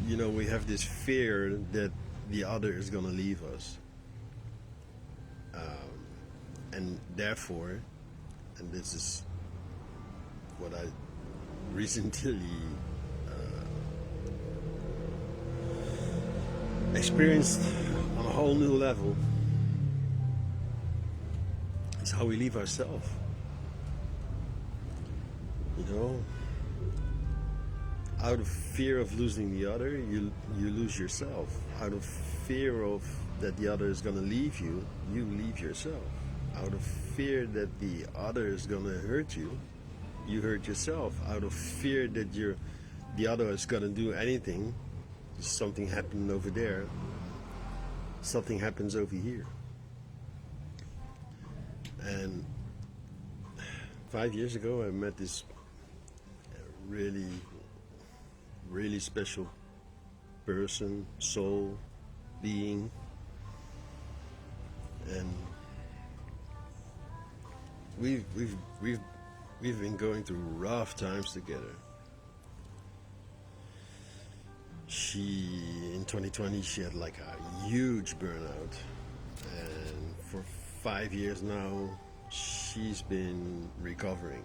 we have this fear that the other is going to leave us. And therefore, and this is what I recently experienced on a whole new level, is how we leave ourselves. Out of fear of losing the other, you lose yourself. Out of fear of that the other is going to leave you, you leave yourself. Out of fear that the other is going to hurt you, you hurt yourself. Out of fear that the other is going to do anything, something happened over there, something happens over here. And 5 years ago I met this really, really special person, soul, being, and we've been going through rough times together. In 2020 she had like a huge burnout, and for 5 years now she's been recovering,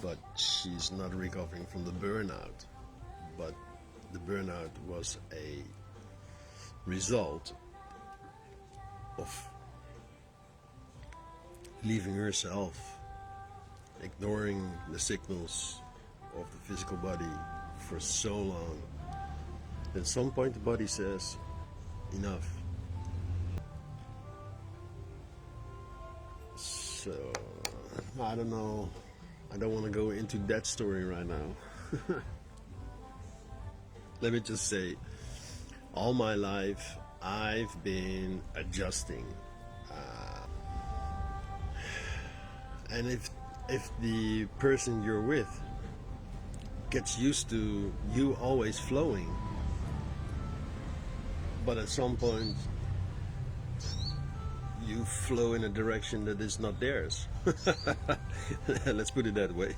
but she's not recovering from the burnout. But the burnout was a result of leaving herself, ignoring the signals of the physical body for so long. At some point the body says, enough. So, I don't know. I don't want to go into that story right now. Let me just say, all my life I've been adjusting. And if the person you're with gets used to you always flowing, but at some point you flow in a direction that is not theirs. Let's put it that way.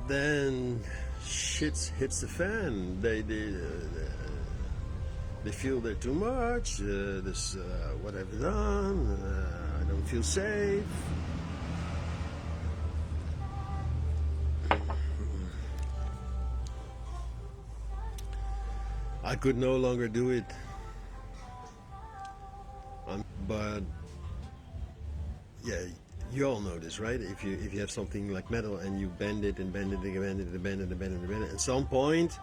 Then shit hits the fan. They feel they're too much. What have I done? I don't feel safe. I could no longer do it. But yeah, you all know this, right? If you have something like metal and you bend it and bend it and bend it and bend it and bend it and bend it, at some point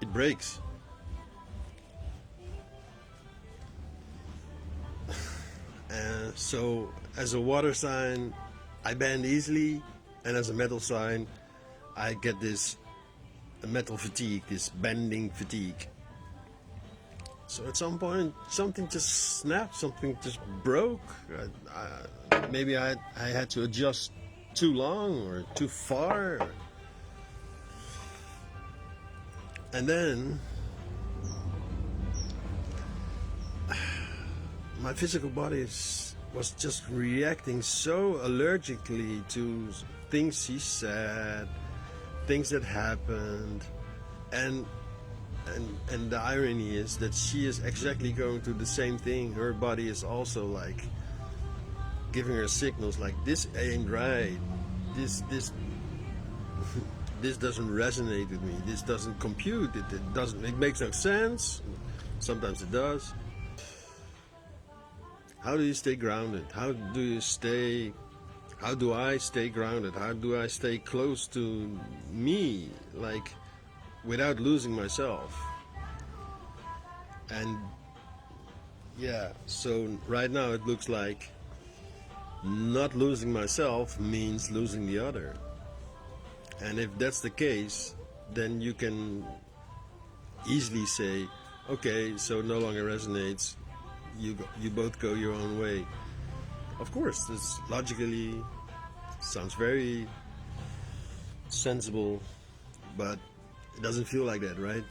it breaks. And so as a water sign, I bend easily, and as a metal sign, I get this metal fatigue, this bending fatigue. So at some point, something just snapped, something just broke. Maybe I had to adjust too long or too far. And then my physical body was just reacting so allergically to things she said, things that happened, and the irony is that she is exactly going through the same thing. Her body is also like giving her signals like, this ain't right, this doesn't resonate with me, this doesn't compute, it makes no sense. Sometimes it does. How do you stay grounded? How do I stay grounded? How do I stay close to me, like, without losing myself? And yeah, so right now it looks like not losing myself means losing the other. And if that's the case, then you can easily say, okay, so no longer resonates, you both go your own way. Of course, this logically sounds very sensible, but it doesn't feel like that, right?